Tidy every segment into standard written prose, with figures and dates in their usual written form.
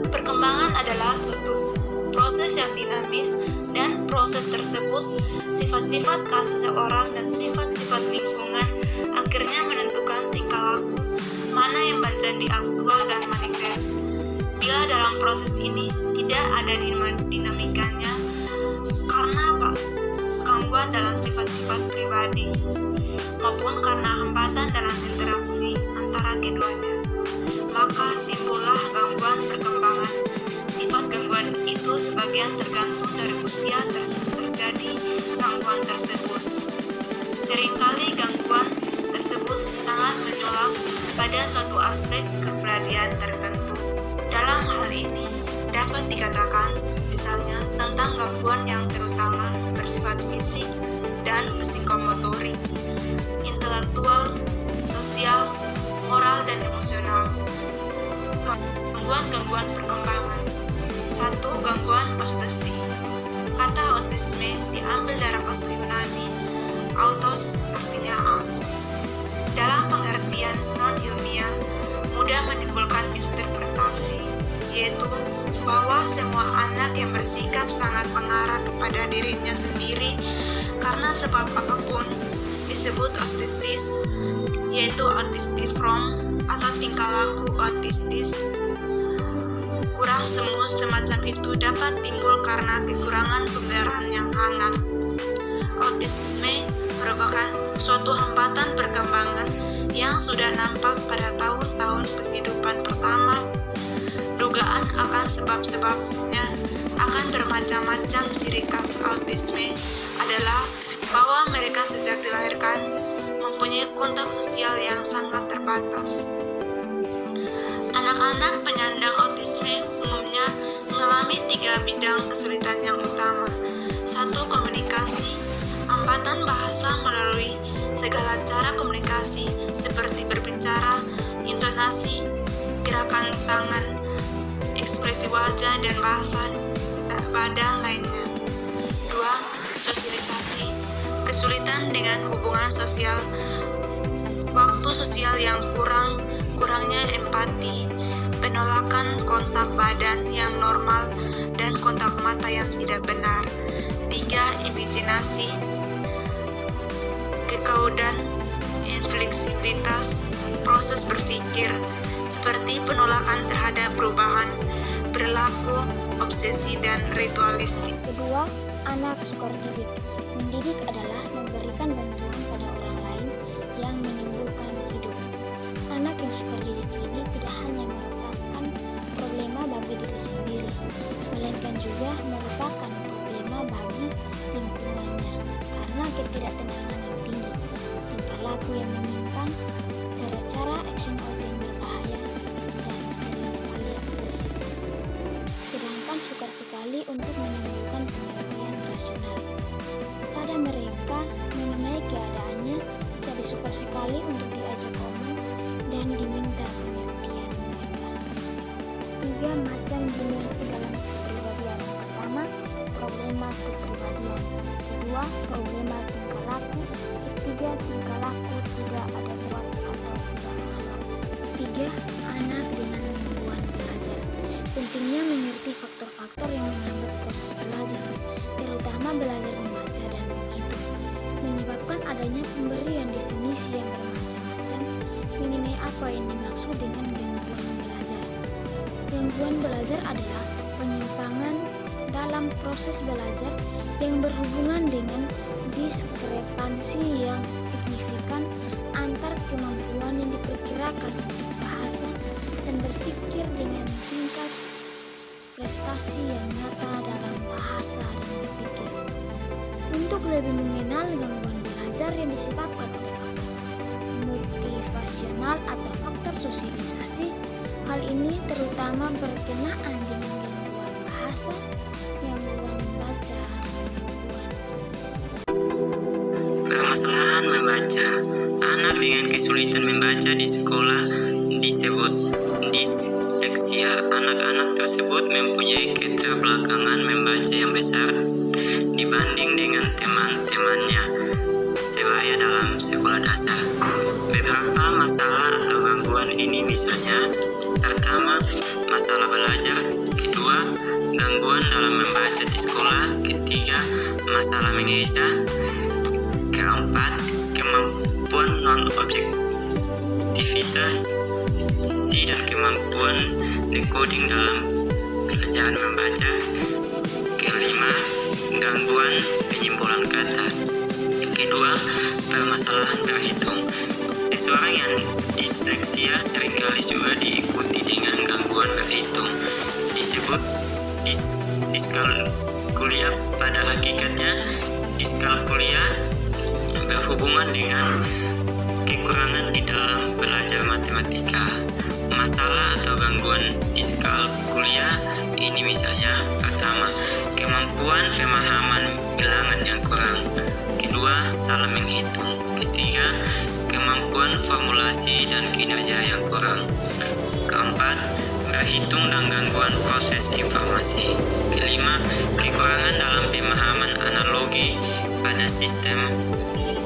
Perkembangan adalah suatu proses yang dinamis, dan proses tersebut, sifat-sifat khas seseorang dan sifat-sifat lingkungan akhirnya menentukan tingkah laku, mana yang menjadi aktual dan manifest. Bila dalam proses ini tidak ada dinamikanya, karena gangguan dalam sifat-sifat pribadi, maupun karena hambatan dalam interaksi antara keduanya, maka timbullah gangguan perkembangan. Sifat gangguan itu sebagian tergantung dari usia terjadi gangguan tersebut. Seringkali gangguan tersebut sangat menyolok pada suatu aspek kepribadian tertentu. Dalam hal ini dapat dikatakan misalnya tentang gangguan yang terutama bersifat fisik dan psikomotorik, intelektual, sosial, moral, dan emosional. Gangguan perkembangan. 1. Gangguan autistik. Kata autisme diambil dari kata Yunani autos, artinya aku. Dalam pengertian non-ilmiah, mudah menimbulkan interpretasi, yaitu bahwa semua anak yang bersikap sangat mengarah kepada dirinya sendiri karena sebab apapun disebut autistis, yaitu autistic from atau tingkah laku autistis. Kurang semu semacam itu dapat timbul karena kekurangan pembelajaran yang hangat. Autisme merupakan suatu hambatan perkembangan yang sudah nampak pada tahun-tahun kehidupan pertama. Dugaan akan sebab-sebabnya akan bermacam-macam. Ciri khas autisme adalah bahwa mereka sejak dilahirkan mempunyai kontak sosial yang sangat terbatas. Anak-anak penyandang autisme umumnya mengalami 3 bidang kesulitan yang utama. 1. Komunikasi. Hambatan bahasa melalui segala cara komunikasi seperti berbicara, intonasi, gerakan tangan, ekspresi wajah, dan bahasa badan lainnya. 2. Sosialisasi. Kesulitan dengan hubungan sosial, waktu sosial yang kurangnya empati, penolakan kontak badan yang normal, dan kontak mata yang tidak benar. 3. Imajinasi, kekaudan, infleksibilitas, proses berpikir, seperti penolakan terhadap perubahan, perilaku, obsesi, dan ritualistik. Kedua, anak sukar didik. Mendidik adalah memberikan bantuan pada orang lain yang menimbulkan hidup. Anak yang sukar didik ini tidak hanya merupakan problema bagi diri sendiri, melainkan juga merupakan problema bagi lingkungannya karena ketidaktenangan yang tinggi, tingkah laku yang menyimpang, cara-cara action out yang berbahaya, dan seringkali agresif. Sedangkan sukar sekali untuk menimbulkan pengertian rasional. Pada mereka mengenai keadaannya, jadi sukar sekali untuk diajak omong dan diminta pengertian mereka. 3 macam dimensi dalam kepribadian. Pertama, problema kepribadian. Kedua, problema tingkah laku. Ketiga, tingkah laku tidak adekuat atau tidak masak. 3. Anak dengan gangguan belajar. Pentingnya mengerti faktor-faktor yang menghambat proses belajar, terutama belajar membaca dan menghitung, menyebabkan adanya pemberian definisi yang bermacam-macam mengenai apa yang dimaksud dengan gangguan belajar. Gangguan belajar adalah penyimpangan dalam proses belajar yang berhubungan dengan diskrepansi yang signifikan antar kemampuan yang diperkirakan untuk bahasa dan berpikir dengan tingkat prestasi yang nyata dalam bahasa dan berpikir. Untuk lebih mengenal gangguan belajar yang disebabkan oleh faktor motivasional atau faktor sosialisasi, hal ini terutama berkenaan dengan gangguan bahasa, gangguan membaca, dan gangguan menulis. Permasalahan membaca. Anak dengan kesulitan membaca di sekolah disebut disleksia. Anak-anak tersebut mempunyai keterbelakangan membaca yang besar dibanding masalah mengeja. Keempat, kemampuan non-objektivitas dan kemampuan decoding dalam pelajaran membaca. Kelima, gangguan penyimbolan kata. Kedua, permasalahan berhitung. Seseorang yang disleksia seringkali juga diikuti dengan gangguan berhitung. Disebut diskalkulia. Pada hakikatnya, diskalkulia berhubungan dengan kekurangan di dalam belajar matematika. Masalah atau gangguan diskalkulia ini misalnya: pertama, kemampuan pemahaman bilangan yang kurang. Kedua, salah menghitung. Ketiga, kemampuan formulasi dan kinerja yang kurang. Keempat, berhitung dan gangguan proses informasi. Kelima, kekurangan dalam pemahaman analogi pada sistem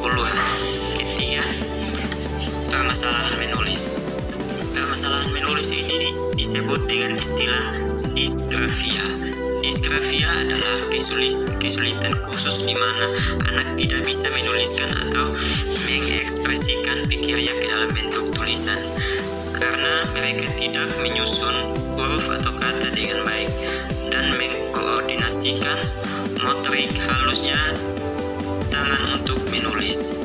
puluhan. Ketiga, permasalahan menulis. Permasalahan menulis ini disebut dengan istilah disgrafia. Disgrafia adalah kesulitan khusus di mana anak tidak bisa menuliskan atau mengekspresikan pikirnya ke dalam bentuk tulisan karena mereka tidak menyusun huruf atau kata dengan baik dan mengkoordinasikan motorik halusnya tangan untuk menulis.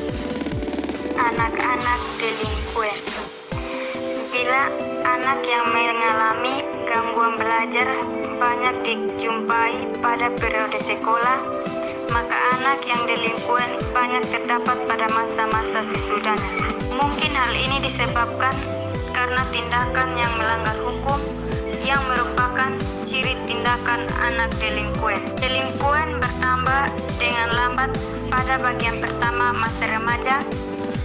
Anak-anak delinquen. Bila anak yang mengalami gangguan belajar banyak dijumpai pada periode sekolah, maka anak yang delinquen banyak terdapat pada masa-masa sesudahnya. Mungkin hal ini disebabkan karena tindakan yang melanggar hukum yang merupakan ciri tindakan anak delinquen. Delinquen bertambah dengan lambat pada bagian pertama masa remaja,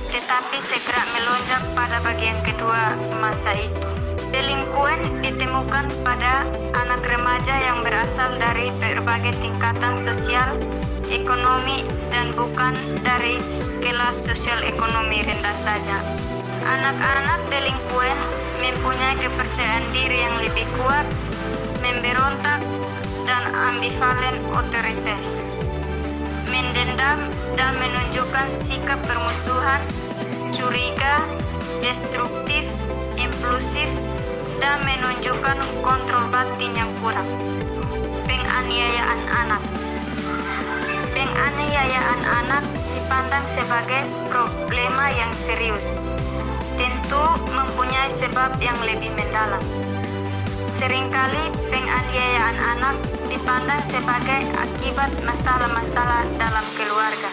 tetapi segera melonjak pada bagian kedua masa itu. Delinquen ditemukan pada anak remaja yang berasal dari berbagai tingkatan sosial, ekonomi, dan bukan dari kelas sosial ekonomi rendah saja. Anak-anak delinquen mempunyai kepercayaan diri yang lebih kuat, memberontak, dan ambivalen otoritas, mendendam dan menunjukkan sikap permusuhan, curiga, destruktif, impulsif, dan menunjukkan kontrol batin yang kurang. Penganiayaan anak. Penganiayaan anak dipandang sebagai problema yang serius, tentu mempunyai sebab yang lebih mendalam. Seringkali penganiayaan anak dipandang sebagai akibat masalah-masalah dalam keluarga.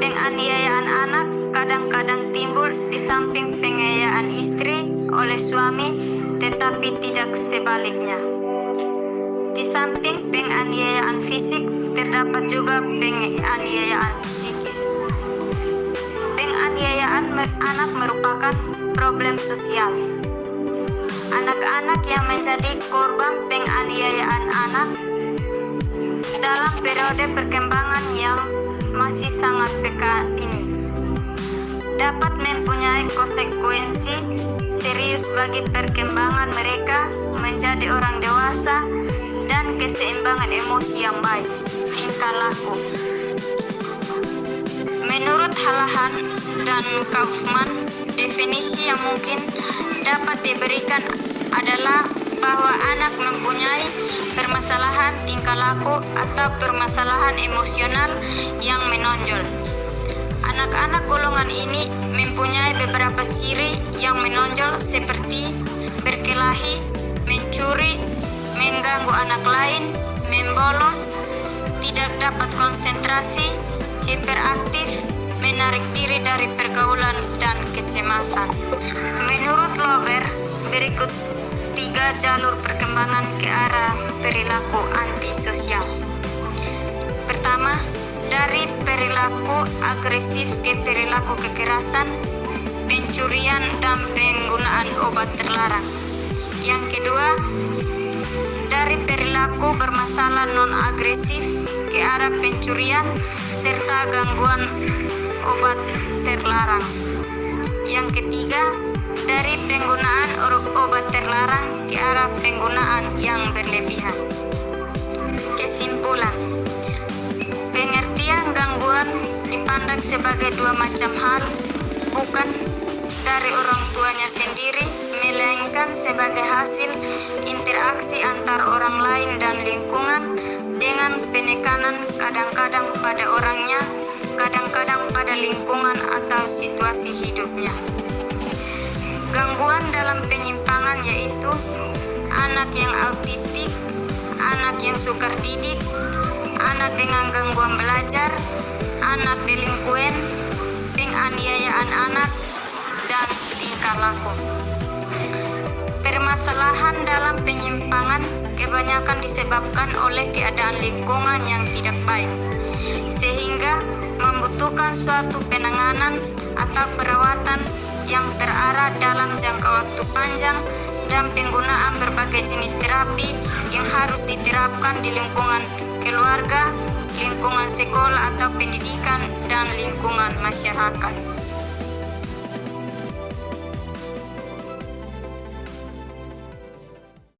Penganiayaan anak kadang-kadang timbul di samping penganiayaan istri oleh suami, tetapi tidak sebaliknya. Di samping penganiayaan fisik, terdapat juga penganiayaan psikis. Penganiayaan anak merupakan problem sosial. Anak-anak yang menjadi korban penganiayaan anak dalam periode perkembangan yang masih sangat peka ini dapat mempunyai konsekuensi serius bagi perkembangan mereka menjadi orang dewasa dan keseimbangan emosi yang baik. Tingkah laku. Menurut Halahan dan Kaufman, definisi yang mungkin dapat diberikan adalah bahwa anak mempunyai permasalahan tingkah laku atau permasalahan emosional yang menonjol. Anak-anak golongan ini mempunyai beberapa ciri yang menonjol seperti berkelahi, mencuri, mengganggu anak lain, membolos, tidak dapat konsentrasi, hiperaktif, menarik diri dari pergaulan dan kecemasan. Menurut Lauber, berikut 3 jalur perkembangan ke arah perilaku antisosial. Pertama, dari perilaku agresif ke perilaku kekerasan, pencurian, dan penggunaan obat terlarang. Yang kedua, dari perilaku bermasalah non-agresif ke arah pencurian serta gangguan obat terlarang. Yang ketiga, dari penggunaan obat terlarang ke arah penggunaan yang berlebihan. Kesimpulan, sebagai dua macam hal, bukan dari orang tuanya sendiri, melainkan sebagai hasil interaksi antar orang lain dan lingkungan dengan penekanan kadang-kadang pada orangnya, kadang-kadang pada lingkungan atau situasi hidupnya. Gangguan dalam penyimpangan yaitu anak yang autistik, anak yang sukar didik, anak dengan gangguan belajar, anak delinkuen, penganiayaan anak, dan tingkah laku. Permasalahan dalam penyimpangan kebanyakan disebabkan oleh keadaan lingkungan yang tidak baik, sehingga membutuhkan suatu penanganan atau perawatan yang terarah dalam jangka waktu panjang dan penggunaan berbagai jenis terapi yang harus diterapkan di lingkungan keluarga, lingkungan sekolah atau pendidikan, dan lingkungan masyarakat.